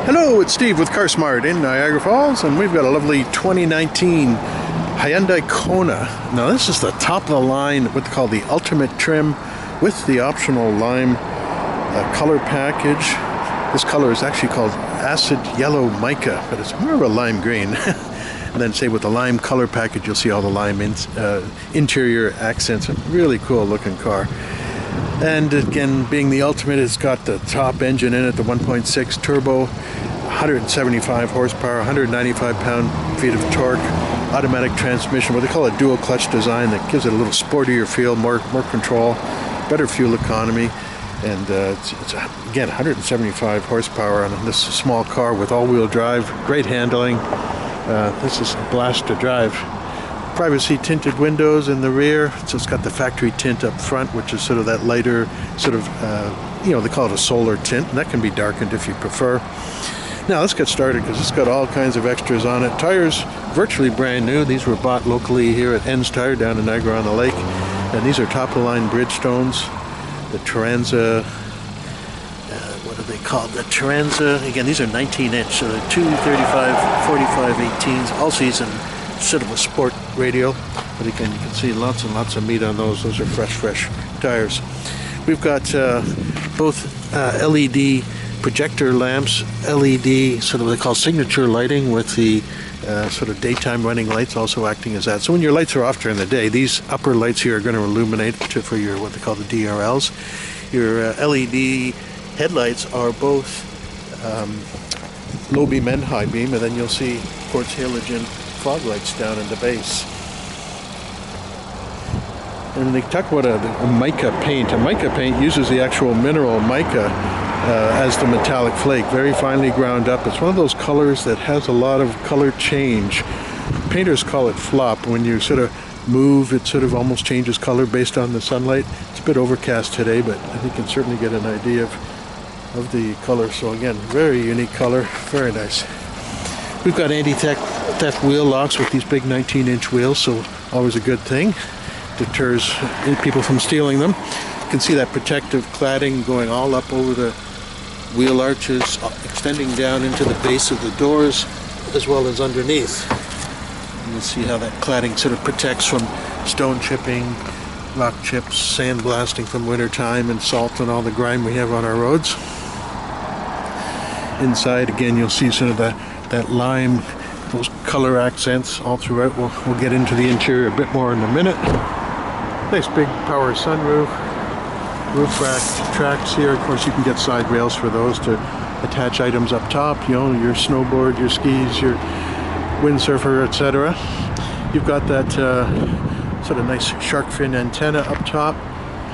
Hello, it's Steve with CarSmart in Niagara Falls, and we've got a lovely 2019 Hyundai Kona. Now this is the top of the line, what they call the ultimate trim with the optional lime color package. This color is actually called acid yellow mica, but it's more of a lime green. And then say with the lime color package, you'll see all the lime interior accents. A really cool looking car. And again, being the ultimate, it's got the top engine in it, the 1.6 turbo, 175 horsepower, 195 pound-feet of torque, automatic transmission, what they call a dual clutch design that gives it a little sportier feel, more control, better fuel economy. And it's again 175 horsepower on this small car with all-wheel drive, great handling. This is a blast to drive. Privacy tinted windows in the rear, so it's got the factory tint up front, which is sort of that lighter sort of they call it a solar tint, and that can be darkened if you prefer. Now let's get started because it's got all kinds of extras on it. Tires virtually brand new. These were bought locally here at Ends Tire down in Niagara on the Lake, and these are top of the line Bridgestones. The Turanza, what are they called? The Turanza, again, these are 19-inch, so they're 235, 45, 18s, all season, sort of a sport radial. But again, you can see lots and lots of meat on those. Those are fresh tires. We've got both LED projector lamps, LED, sort of what they call signature lighting with the sort of daytime running lights also acting as that. So when your lights are off during the day, these upper lights here are going to illuminate for your what they call the DRLs. Your LED headlights are both low beam and high beam, and then you'll see quartz halogen fog lights down in the base. And they talk about a mica paint. A mica paint uses the actual mineral mica as the metallic flake, very finely ground up. It's one of those colors that has a lot of color change. Painters call it flop. When you sort of move, it sort of almost changes color based on the sunlight. It's a bit overcast today, but I think you can certainly get an idea of the color. So again, very unique color, very nice. We've got anti-theft wheel locks with these big 19-inch wheels, so always a good thing. Deters people from stealing them. You can see that protective cladding going all up over the wheel arches, extending down into the base of the doors, as well as underneath. And you'll see how that cladding sort of protects from stone chipping, rock chips, sand blasting from winter time, and salt and all the grime we have on our roads. Inside, again, you'll see sort of that lime, those color accents all throughout. We'll get into the interior a bit more in a minute. Nice big power sunroof, roof rack tracks here. Of course, you can get side rails for those to attach items up top. You know, your snowboard, your skis, your windsurfer, etc. You've got that sort of nice shark fin antenna up top.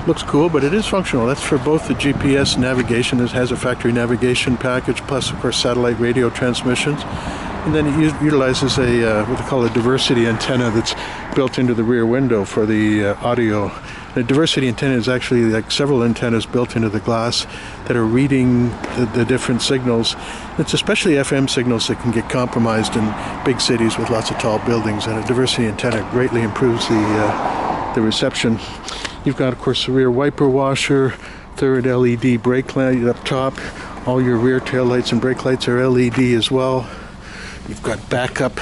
Looks cool, but it is functional. That's for both the GPS navigation. This has a factory navigation package, plus, of course, satellite radio transmissions. And then it utilizes a what they call a diversity antenna that's built into the rear window for the audio. The diversity antenna is actually like several antennas built into the glass that are reading the different signals. It's especially FM signals that can get compromised in big cities with lots of tall buildings, and a diversity antenna greatly improves the reception. You've got, of course, the rear wiper washer, third LED brake light up top. All your rear tail lights and brake lights are LED as well. You've got backup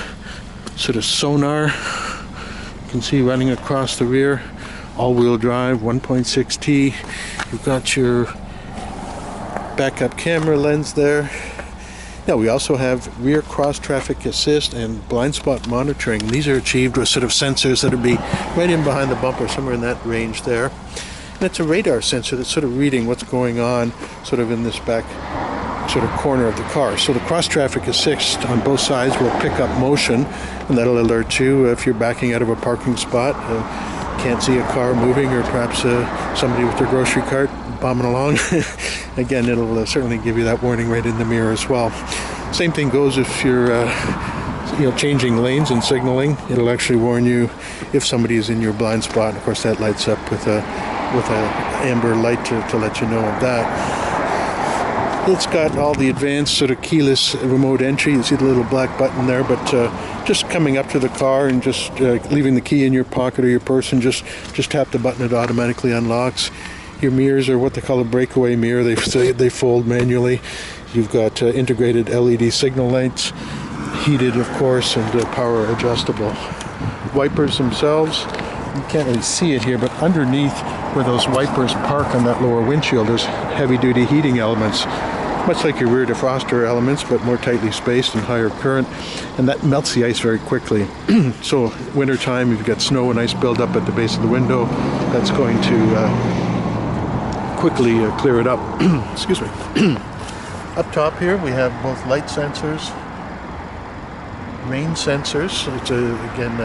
sort of sonar. You can see running across the rear. All-wheel drive, 1.6T. You've got your backup camera lens there. Now we also have rear cross-traffic assist and blind spot monitoring. These are achieved with sort of sensors that'll be right in behind the bumper, somewhere in that range there. And it's a radar sensor that's sort of reading what's going on sort of in this back sort of corner of the car. So the cross-traffic assist on both sides will pick up motion, and that'll alert you if you're backing out of a parking spot, can't see a car moving, or perhaps somebody with their grocery cart bombing along. Again, it'll certainly give you that warning right in the mirror as well. Same thing goes if you're changing lanes and signaling. It'll actually warn you if somebody is in your blind spot. Of course, that lights up with a amber light to let you know of that. It's got all the advanced sort of keyless remote entry. You see the little black button there, but just coming up to the car and just leaving the key in your pocket or your purse and just tap the button, it automatically unlocks. Your mirrors are what they call a breakaway mirror. They fold manually. You've got integrated LED signal lights, heated of course, and power adjustable. Wipers themselves, you can't really see it here, but underneath where those wipers park on that lower windshield, there's heavy-duty heating elements, much like your rear defroster elements, but more tightly spaced and higher current, and that melts the ice very quickly. So wintertime, you've got snow and ice buildup at the base of the window. That's going to quickly clear it up. Excuse me. Up top here, we have both light sensors, rain sensors. It's again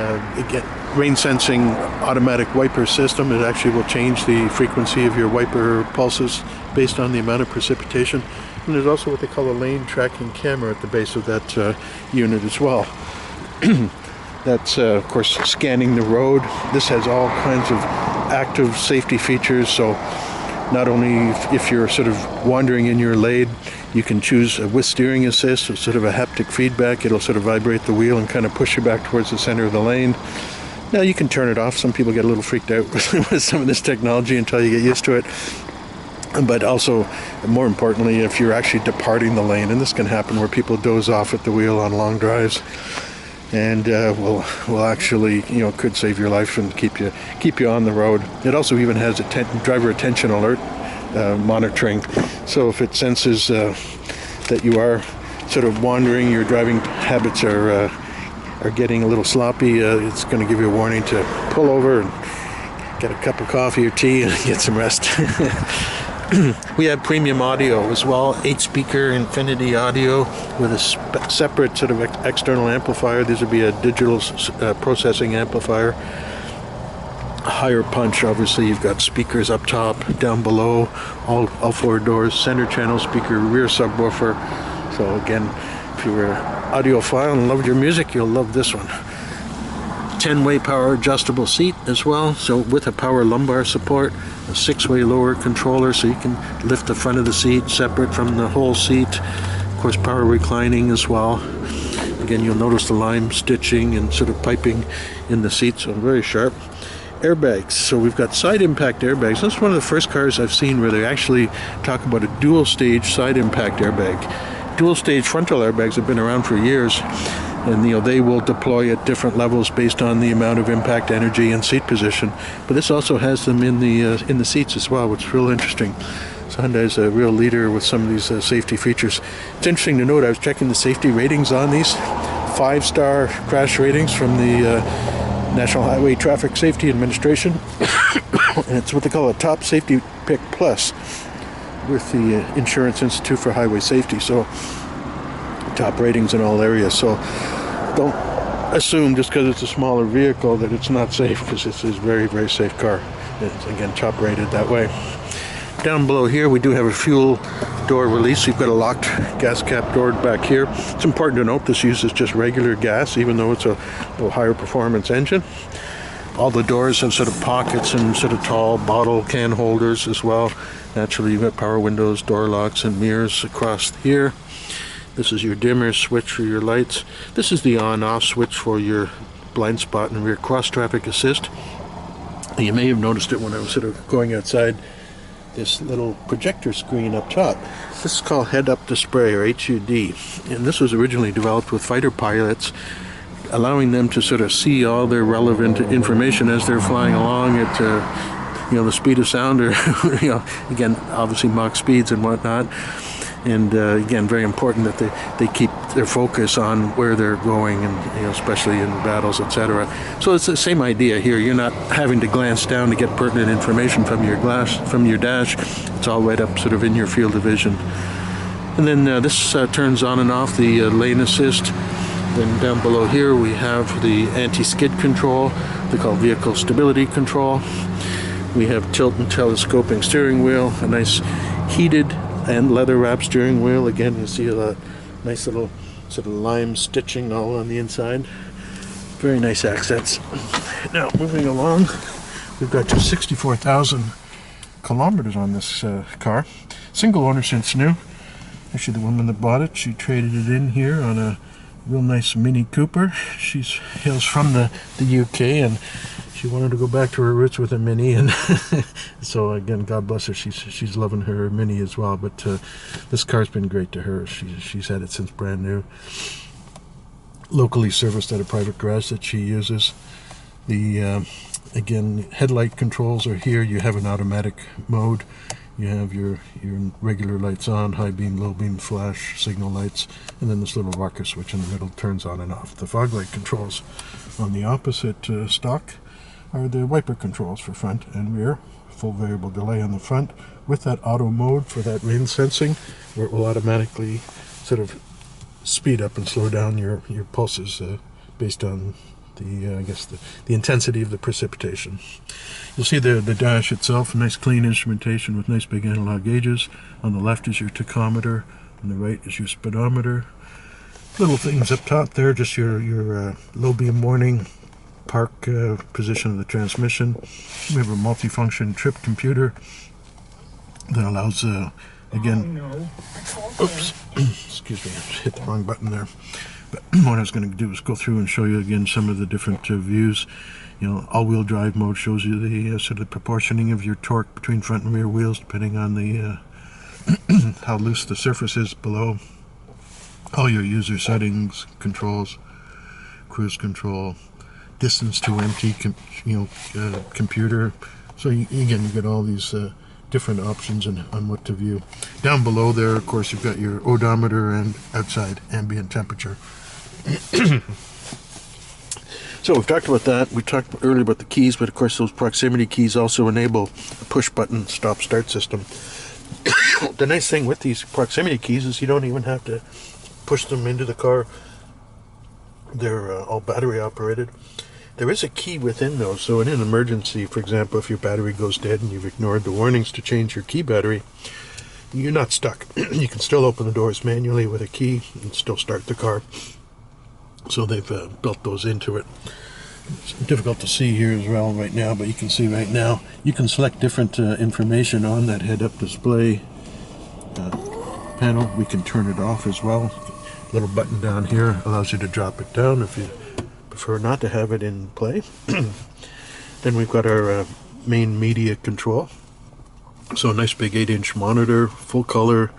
rain sensing automatic wiper system. It actually will change the frequency of your wiper pulses based on the amount of precipitation. And there's also what they call a lane tracking camera at the base of that unit as well. That's of course scanning the road. This has all kinds of active safety features, so not only if you're sort of wandering in your lane, you can choose with steering assist, so sort of a haptic feedback. It'll sort of vibrate the wheel and kind of push you back towards the center of the lane. Now you can turn it off. Some people get a little freaked out with some of this technology until you get used to it. But also, more importantly, if you're actually departing the lane, and this can happen where people doze off at the wheel on long drives, and will actually, could save your life and keep you on the road. It also even has a driver attention alert monitoring. So if it senses that you are sort of wandering, your driving habits are getting a little sloppy, it's going to give you a warning to pull over and get a cup of coffee or tea and get some rest. We have premium audio as well, 8-speaker Infinity audio with a separate sort of external amplifier. This would be a digital processing amplifier. Higher punch, obviously. You've got speakers up top, down below, all 4 doors, center channel speaker, rear subwoofer. So again, if you're an audiophile and loved your music, you'll love this one. 10-way power adjustable seat as well, so with a power lumbar support, a 6-way lower controller, so you can lift the front of the seat separate from the whole seat. Of course, power reclining as well. Again, you'll notice the lime stitching and sort of piping in the seat, so very sharp. Airbags, so we've got side impact airbags. That's one of the first cars I've seen where they actually talk about a dual stage side impact airbag. Dual stage frontal airbags have been around for years, and they will deploy at different levels based on the amount of impact energy and seat position. But this also has them in the seats as well, which is real interesting. So Hyundai is a real leader with some of these safety features. It's interesting to note, I was checking the safety ratings on these. 5-star crash ratings from the National Highway Traffic Safety Administration. And it's what they call a top safety pick plus with the Insurance Institute for Highway Safety. So top ratings in all areas. So don't assume just because it's a smaller vehicle that it's not safe, because this is a very, very safe car. It's again top rated that way. Down below here we do have a fuel door release. You've got a locked gas cap door back here. It's important to note this uses just regular gas, even though it's a little higher performance engine. All the doors have sort of pockets and sort of tall bottle can holders as well. Naturally, you've got power windows, door locks, and mirrors across here. This is your dimmer switch for your lights. This is the on-off switch for your blind spot and rear cross traffic assist. You may have noticed it when I was sort of going outside. This little projector screen up top. This is called head-up display, or HUD, and this was originally developed with fighter pilots, allowing them to sort of see all their relevant information as they're flying along at the speed of sound, or again, obviously Mach speeds and whatnot. And again, very important that they keep their focus on where they're going, and especially in battles, etc. So it's the same idea here. You're not having to glance down to get pertinent information from your dash. It's all right up sort of in your field of vision. And then this turns on and off the lane assist. Then down below here we have the anti-skid control. They call vehicle stability control. We have tilt and telescoping steering wheel, a nice heated and leather wrap steering wheel. Again, you see a nice little sort of lime stitching all on the inside. Very nice accents. Now, moving along, we've got just 64,000 kilometers on this car. Single owner since new. Actually, the woman that bought it, she traded it in here on a real nice Mini Cooper. She hails from the UK, and she wanted to go back to her roots with a Mini, and so again, God bless her, she's loving her Mini as well. But this car's been great to her. She's had it since brand new, locally serviced at a private garage that she uses. The again, headlight controls are here. You have an automatic mode. You have your regular lights on, high beam, low beam, flash, signal lights, and then this little rocker switch in the middle turns on and off. The fog light controls on the opposite stock are the wiper controls for front and rear. Full variable delay on the front with that auto mode for that rain sensing, where it will automatically sort of speed up and slow down your pulses based on the I guess the intensity of the precipitation. You'll see the dash itself, nice clean instrumentation with nice big analog gauges. On the left is your tachometer, on the right is your speedometer. Little things up top there, just your low beam warning, park position of the transmission. We have a multifunction trip computer that allows again, oops, excuse me, I hit the wrong button there. But what I was going to do is go through and show you again some of the different views. You know, all-wheel drive mode shows you the sort of proportioning of your torque between front and rear wheels, depending on the how loose the surface is below. All your user settings, controls, cruise control, distance to empty, computer. So again, you get all these different options on what to view. Down below there, of course, you've got your odometer and outside ambient temperature. So we've talked about that. We talked earlier about the keys, but of course those proximity keys also enable a push-button stop-start system. The nice thing with these proximity keys is you don't even have to push them into the car. They're all battery operated. There is a key within those, so in an emergency, for example, if your battery goes dead and you've ignored the warnings to change your key battery, you're not stuck. You can still open the doors manually with a key and still start the car. So they've built those into it. It's difficult to see here as well right now, but you can see right now you can select different information on that head-up display panel. We can turn it off as well. Little button down here allows you to drop it down if you prefer not to have it in play. Then we've got our main media control. So a nice big 8-inch monitor, full color,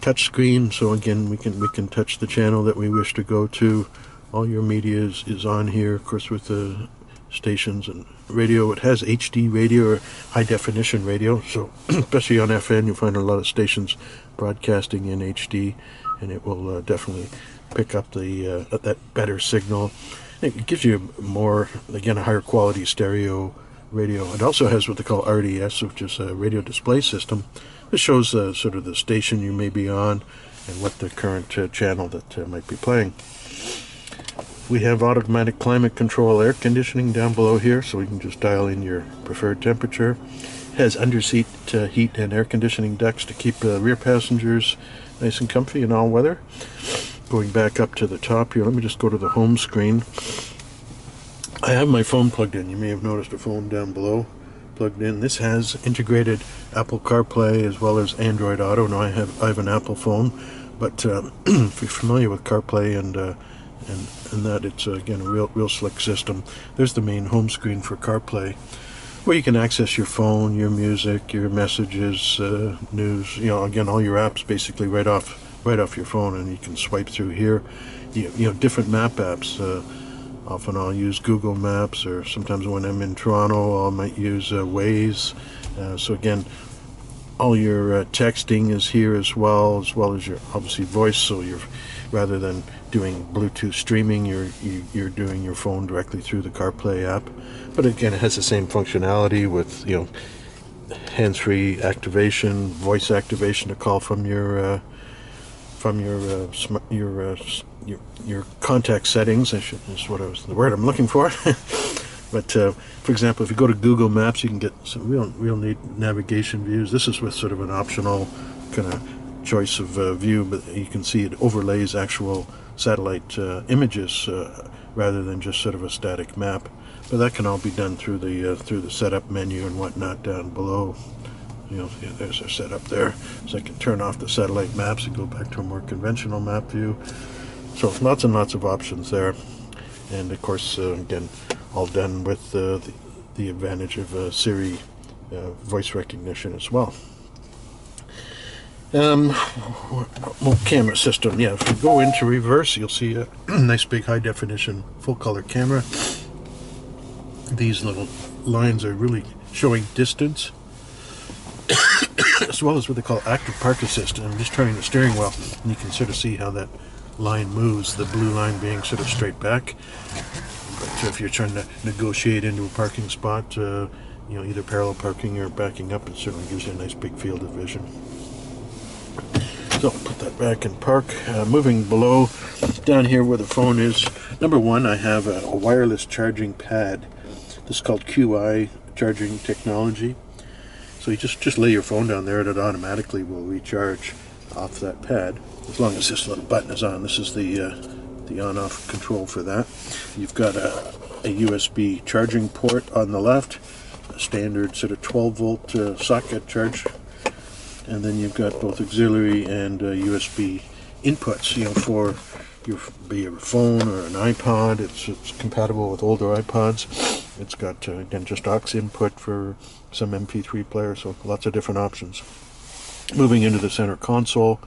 touch screen. So again, we can touch the channel that we wish to go to. All your media is on here, of course, with the stations and radio. It has HD radio or high definition radio. So especially on FM, you'll find a lot of stations broadcasting in HD, and it will definitely pick up the that better signal. It gives you more, again, a higher quality stereo radio. It also has what they call RDS, which is a radio display system. This shows sort of the station you may be on and what the current channel that might be playing. We have automatic climate control air conditioning down below here, so we can just dial in your preferred temperature. It has underseat heat and air conditioning ducts to keep rear passengers nice and comfy in all weather. Going back up to the top here, let me just go to the home screen. I have my phone plugged in. You may have noticed a phone down below plugged in. This has integrated Apple CarPlay as well as Android Auto. Now I have an Apple phone, but if you're familiar with CarPlay and that, it's again a real slick system. There's the main home screen for CarPlay, where you can access your phone, your music, your messages, news. You know, again, all your apps basically right off your phone, and you can swipe through here. You know, different map apps. Often I'll use Google Maps, or sometimes when I'm in Toronto, I might use Waze. So again, all your texting is here as well as your obviously voice. So you're, rather than doing Bluetooth streaming, you're doing your phone directly through the CarPlay app. But again, it has the same functionality with, you know, hands-free activation, voice activation to call from your contact settings. Is the word I'm looking for. But for example, if you go to Google Maps, you can get some real neat navigation views. This is with sort of an optional kind of choice of view, but you can see it overlays actual satellite images rather than just sort of a static map. But that can all be done through the setup menu and whatnot down below. You know, there's our setup there. So I can turn off the satellite maps and go back to a more conventional map view. So lots and lots of options there. And of course, again, all done with the advantage of Siri voice recognition as well. Well, camera system. Yeah, if you go into reverse, you'll see a nice big high definition full color camera. These little lines are really showing distance, as well as what they call active park assist. And I'm just turning the steering wheel, and you can sort of see how that line moves, the blue line being sort of straight back. But if you're trying to negotiate into a parking spot, either parallel parking or backing up, it certainly gives you a nice big field of vision. So I'll put that back in park. Moving below, down here where the phone is, number one, I have a wireless charging pad. This is called QI charging technology. So you just lay your phone down there and it automatically will recharge off that pad, as long as this little button is on. This is the on-off control for that. You've got a USB charging port on the left, a standard sort of 12-volt socket charge. And then you've got both auxiliary and USB inputs, for your phone or an iPod. It's compatible with older iPods. It's got, again, just aux input for some MP3 player, so lots of different options. Moving into the center console,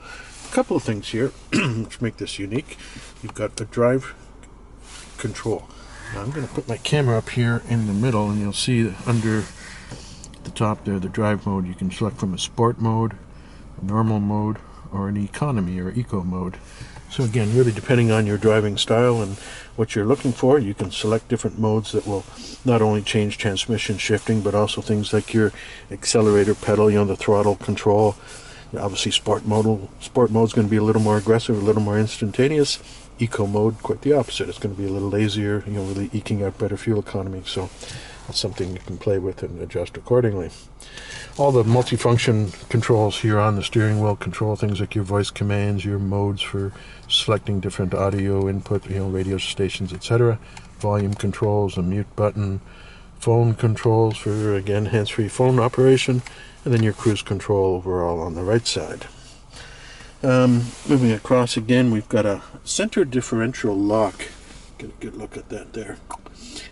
a couple of things here which make this unique. You've got the drive control. Now I'm going to put my camera up here in the middle, and you'll see that under the top there, the drive mode, you can select from a sport mode, a normal mode, or an economy or eco mode. So again, really depending on your driving style and what you're looking for, you can select different modes that will not only change transmission shifting, but also things like your accelerator pedal, the throttle control. Obviously sport mode's going to be a little more aggressive, a little more instantaneous. Eco mode, quite the opposite. It's going to be a little lazier, really eking out better fuel economy. So that's something you can play with and adjust accordingly. All the multifunction controls here on the steering wheel control things like your voice commands, your modes for selecting different audio input, radio stations, etc. Volume controls, a mute button, phone controls for, again, hands-free phone operation, and then your cruise control overall on the right side. Moving across again, we've got a center differential lock. Get a good look at that there.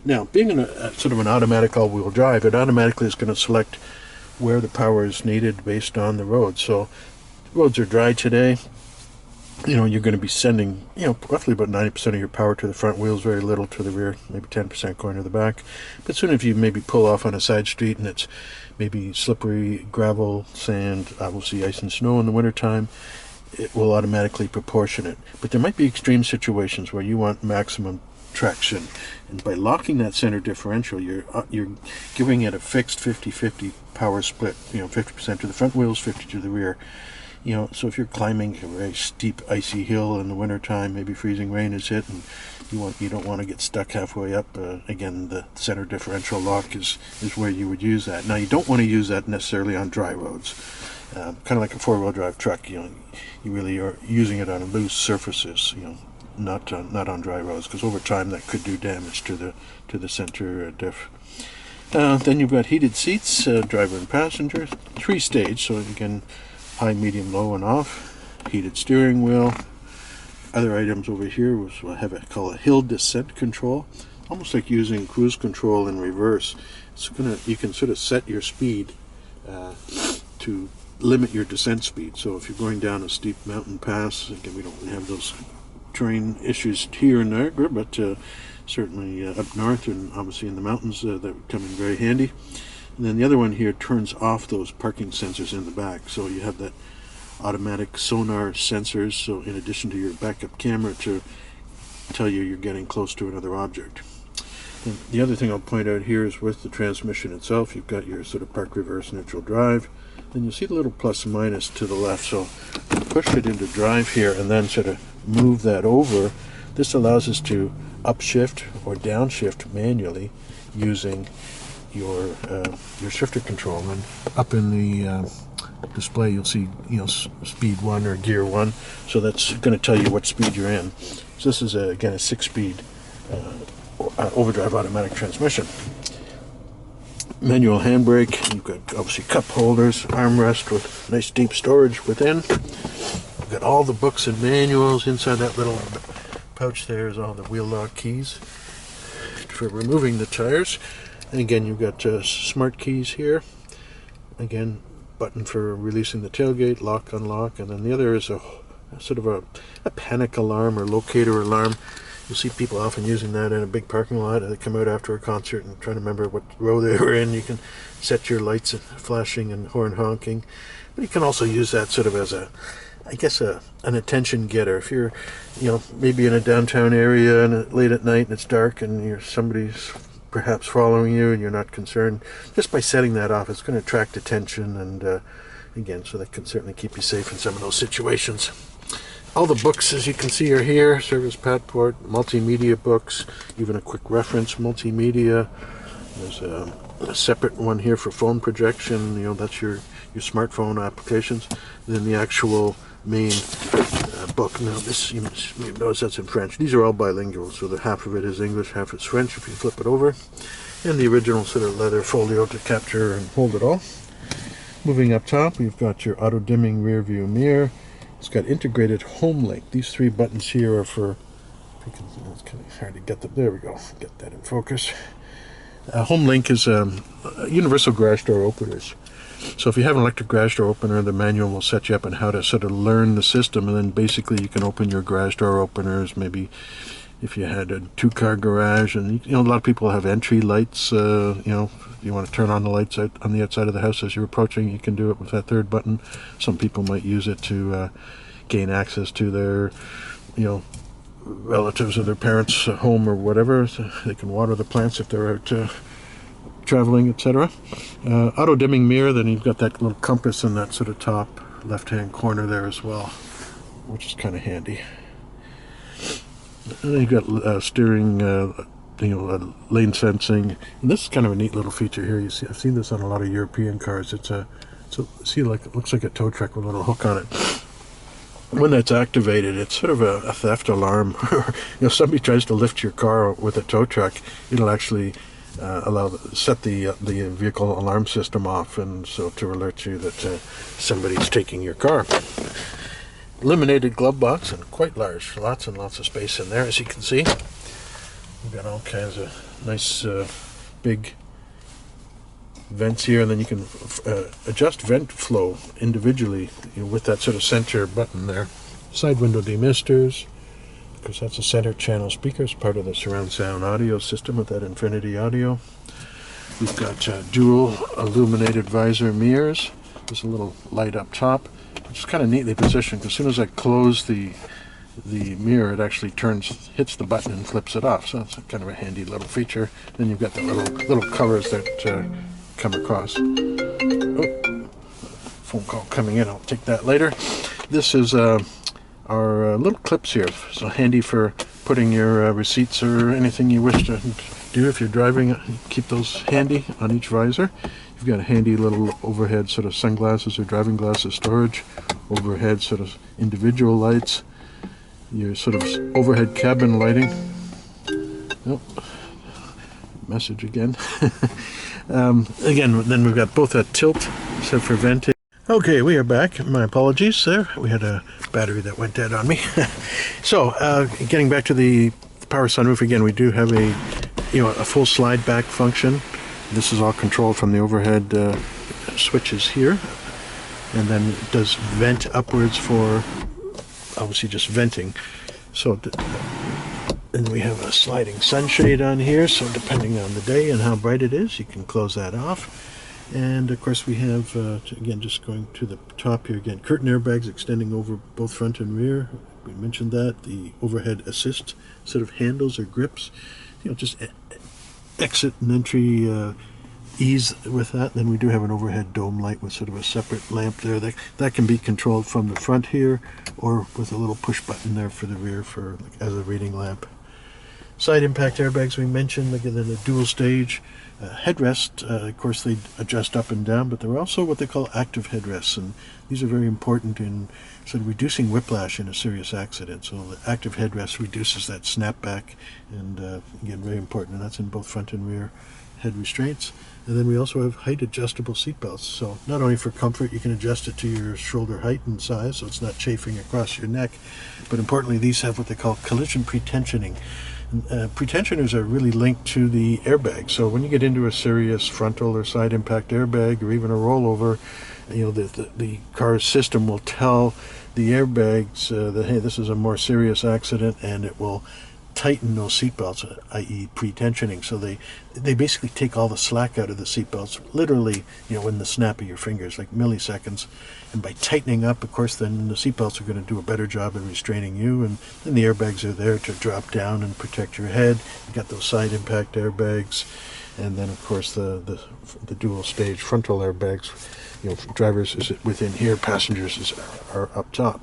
Now, being in a sort of an automatic all-wheel drive, it automatically is going to select where the power is needed based on the road. So, roads are dry today. You're going to be sending, roughly about 90% of your power to the front wheels, very little to the rear, maybe 10% going to the back. But soon if you maybe pull off on a side street and it's maybe slippery, gravel, sand, obviously ice and snow in the wintertime, it will automatically proportion it. But there might be extreme situations where you want maximum traction, and by locking that center differential, you're giving it a fixed 50-50 power split. 50% to the front wheels, 50 to the rear. So if you're climbing a very steep icy hill in the wintertime, maybe freezing rain is hit, and you don't want to get stuck halfway up, again, the center differential lock is where you would use that. Now, you don't want to use that necessarily on dry roads. Kind of like a four-wheel drive truck, you really are using it on loose surfaces, not on dry roads, because over time that could do damage to the center diff. Then you've got heated seats, driver and passenger, 3-stage, so again, high, medium, low, and off. Heated steering wheel. Other items over here was what I call a hill descent control, almost like using cruise control in reverse. You can sort of set your speed to limit your descent speed. So if you're going down a steep mountain pass, again, we don't have those terrain issues here in Niagara, but certainly up north and obviously in the mountains, that would come in very handy. And then the other one here turns off those parking sensors in the back, so you have that automatic sonar sensors, so in addition to your backup camera to tell you're getting close to another object. And the other thing I'll point out here is with the transmission itself, you've got your sort of park reverse neutral drive. Then you'll see the little plus minus to the left, so push it into drive here and then sort of move that over. This allows us to upshift or downshift manually using your shifter control. And up in the display you'll see speed 1 or gear 1, so that's going to tell you what speed you're in. So this is again a 6-speed overdrive automatic transmission. Manual handbrake. You've got obviously cup holders, armrest with nice deep storage within. You've got all the books and manuals inside that little pouch. There's all the wheel lock keys for removing the tires. And again, you've got smart keys here. Again, button for releasing the tailgate, lock, unlock, and then the other is a sort of a panic alarm or locator alarm. You'll see people often using that in a big parking lot. They come out after a concert and try to remember what row they were in. You can set your lights flashing and horn honking. But you can also use that sort of as an attention getter. If you're, maybe in a downtown area and late at night and it's dark and somebody's perhaps following you and you're not concerned, just by setting that off, it's going to attract attention, and again, so that can certainly keep you safe in some of those situations. All the books, as you can see, are here. Service passport, multimedia books, even a quick reference multimedia. There's a separate one here for phone projection. That's your smartphone applications. And then the actual main book. Now this, you notice that's in French. These are all bilingual, so half of it is English, half is French if you flip it over. And the original sort of leather folio to capture and hold it all. Moving up top, we've got your auto dimming rear view mirror. It's got integrated home link. These three buttons here are for, it's kind of hard to get them. There we go. Get that in focus. Home link is universal garage door openers. So if you have an electric garage door opener, the manual will set you up on how to sort of learn the system, and then basically you can open your garage door openers. Maybe if you had a two-car garage, and a lot of people have entry lights. You want to turn on the lights out on the outside of the house as you're approaching, you can do it with that third button. Some people might use it to gain access to their, relatives or their parents' home or whatever. So they can water the plants if they're out traveling, etc. Auto dimming mirror, then you've got that little compass in that sort of top left-hand corner there as well, which is kind of handy. And then you've got steering, lane sensing. And this is kind of a neat little feature here. You see, I've seen this on a lot of European cars. It looks like a tow truck with a little hook on it. When that's activated, it's sort of a theft alarm. If somebody tries to lift your car with a tow truck, it'll actually set the vehicle alarm system off, and so to alert you that somebody's taking your car. Illuminated glove box, and quite large, lots and lots of space in there, as you can see. We've got all kinds of nice big vents here, and then you can adjust vent flow individually with that sort of center button there. Side window demisters, because that's a center channel speaker. It's part of the surround sound audio system with that Infinity audio. We've got dual illuminated visor mirrors. There's a little light up top, which is kind of neatly positioned, because as soon as I close the mirror, it actually hits the button and flips it off. So that's kind of a handy little feature. Then you've got the little covers that come across. Oh, phone call coming in. I'll take that later. This is our little clips here. So handy for putting your receipts or anything you wish to do if you're driving. Keep those handy on each visor. You've got a handy little overhead sort of sunglasses or driving glasses storage. Overhead sort of individual lights. Your sort of overhead cabin lighting. Oh, message again. Again, then we've got both a tilt set for venting. Okay, we are back. My apologies there. We had a battery that went dead on me. So, getting back to the power sunroof again, we do have a full slide back function. This is all controlled from the overhead switches here, and then it does vent upwards for obviously just venting. So then we have a sliding sunshade on here, so depending on the day and how bright it is, you can close that off. And of course we have again, just going to the top here again, curtain airbags extending over both front and rear. We mentioned that. The overhead assist sort of handles or grips, just exit and entry ease with that. Then we do have an overhead dome light with sort of a separate lamp there. That can be controlled from the front here, or with a little push button there for the rear for as a reading lamp. Side impact airbags we mentioned, again in a dual stage. Headrest, of course they adjust up and down, but they're also what they call active headrests, and these are very important in sort of reducing whiplash in a serious accident. So the active headrest reduces that snapback, and again, very important, and that's in both front and rear head restraints. And then we also have height adjustable seat belts. So not only for comfort, you can adjust it to your shoulder height and size, so it's not chafing across your neck, but importantly, these have what they call collision pretensioning. Pretensioners are really linked to the airbag. So when you get into a serious frontal or side impact airbag, or even a rollover, the car's system will tell the airbags that, hey, this is a more serious accident, and it will tighten those seatbelts, i.e. pretensioning. So they basically take all the slack out of the seatbelts, literally, in the snap of your fingers, like milliseconds. And by tightening up, of course, then the seatbelts are going to do a better job of restraining you, and then the airbags are there to drop down and protect your head. You got those side impact airbags, and then of course the dual stage frontal airbags. Drivers is within here, passengers are up top.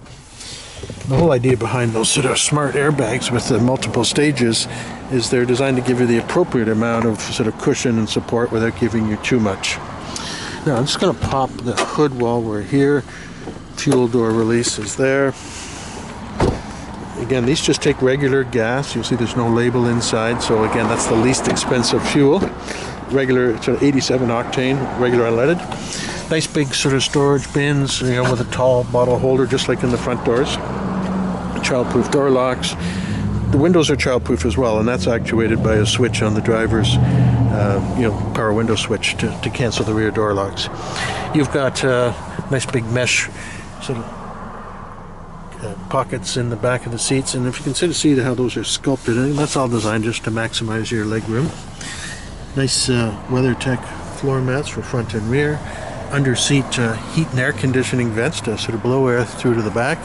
The whole idea behind those sort of smart airbags with the multiple stages is they're designed to give you the appropriate amount of sort of cushion and support without giving you too much. Now I'm just going to pop the hood while we're here. Fuel door release is there. Again, these just take regular gas. You'll see there's no label inside, so again, that's the least expensive fuel. Regular sort of 87 octane, regular unleaded. Nice big sort of storage bins, with a tall bottle holder, just like in the front doors. Childproof door locks. The windows are childproof as well, and that's actuated by a switch on the driver's, power window switch to cancel the rear door locks. You've got nice big mesh sort of pockets in the back of the seats, and if you can sort of see how those are sculpted, that's all designed just to maximize your leg room. Nice WeatherTech floor mats for front and rear. Under seat heat and air conditioning vents to sort of blow air through to the back.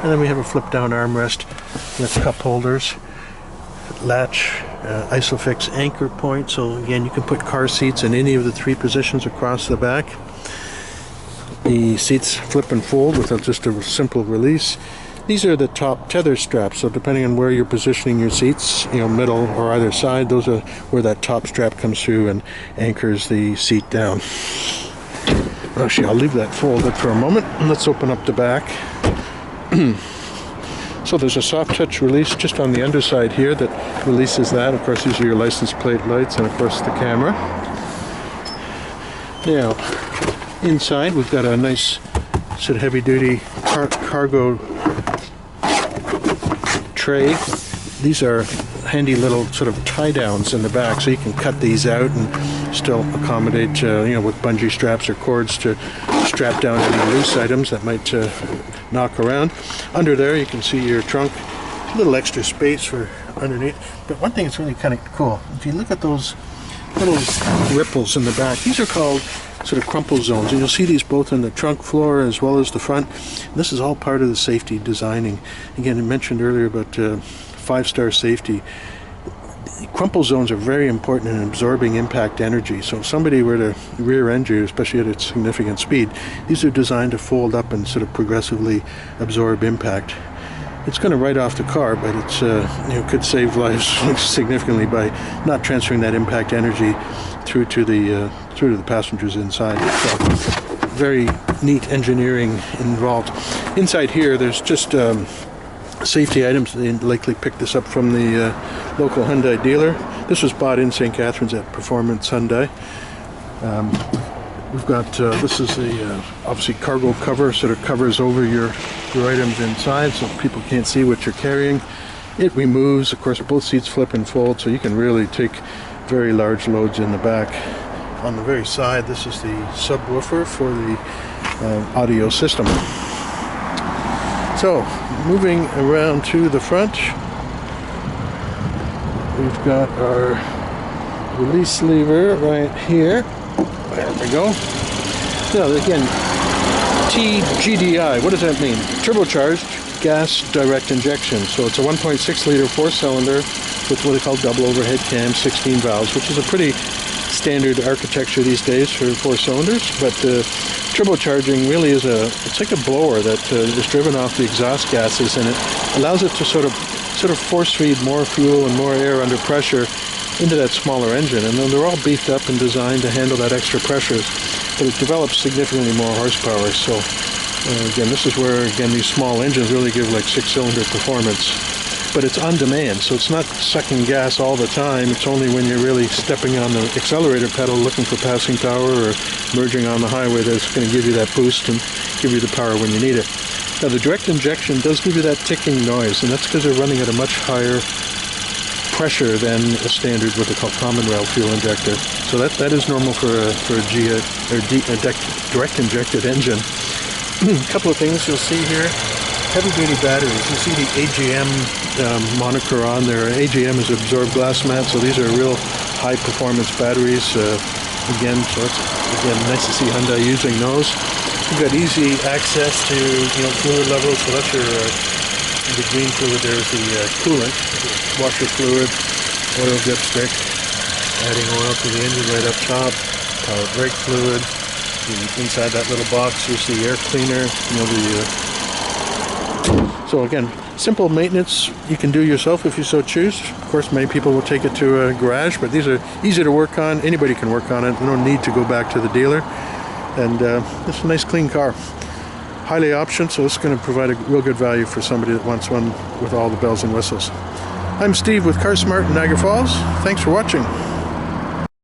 And then we have a flip down armrest with cup holders, latch, Isofix anchor point. So again, you can put car seats in any of the 3 positions across the back. The seats flip and fold with just a simple release. These are the top tether straps, so depending on where you're positioning your seats, middle or either side, those are where that top strap comes through and anchors the seat down. Actually, I'll leave that folded for a moment, and let's open up the back. So there's a soft touch release just on the underside here that releases that. Of course, these are your license plate lights, and of course the camera. Now, inside we've got a nice sort of heavy duty cargo tray. These are handy little sort of tie downs in the back, so you can cut these out and still accommodate with bungee straps or cords to strap down any loose items that might knock around. Under there you can see your trunk, a little extra space for underneath. But one thing that's really kind of cool, if you look at those little ripples in the back, these are called sort of crumple zones, and you'll see these both in the trunk floor as well as the front. This is all part of the safety designing. Again, I mentioned earlier about 5-star safety. Crumple zones are very important in absorbing impact energy. So if somebody were to rear end you, especially at a significant speed, these are designed to fold up and sort of progressively absorb impact. It's going to write off the car, but it's could save lives significantly by not transferring that impact energy through to the passengers inside. So very neat engineering involved. Inside here, there's just safety items. They likely picked this up from the local Hyundai dealer. This was bought in St. Catharines at Performance Hyundai. We've got this is a obviously cargo cover, sort of covers over your items inside so people can't see what you're carrying. It removes, of course, both seats flip and fold, so you can really take very large loads in the back. On the very side, this is the subwoofer for the audio system. So, moving around to the front, we've got our release lever right here. There we go. Now, again, TGDI, what does that mean? Turbocharged gas direct injection. So it's a 1.6 liter 4-cylinder with what they call double overhead cam, 16 valves, which is a pretty standard architecture these days for 4 cylinders. But turbocharging really is it's like a blower that is driven off the exhaust gases, and it allows it to sort of force feed more fuel and more air under pressure into that smaller engine. And then they're all beefed up and designed to handle that extra pressure, but it develops significantly more horsepower. So again, this is where these small engines really give like 6-cylinder performance. But it's on demand, so it's not sucking gas all the time. It's only when you're really stepping on the accelerator pedal looking for passing power or merging on the highway that's going to give you that boost and give you the power when you need it. Now the direct injection does give you that ticking noise, and that's because they're running at a much higher pressure than a standard what they call common rail fuel injector. So that is normal for a direct injected engine. A couple of things you'll see here. Heavy duty batteries. You see the AGM moniker on there. AGM is absorbed glass mat, so these are real high performance batteries. Again, so it's nice to see Hyundai using those. You've got easy access to fluid levels. So that's your the green fluid there is the coolant, washer fluid, oil dipstick. Adding oil to the engine right up top. Power brake fluid. Inside that little box is the air cleaner. So again, simple maintenance you can do yourself if you so choose. Of course, many people will take it to a garage, but these are easy to work on. Anybody can work on it. No need to go back to the dealer. And it's a nice clean car. Highly optioned, so it's going to provide a real good value for somebody that wants one with all the bells and whistles. I'm Steve with CarSmart in Niagara Falls. Thanks for watching.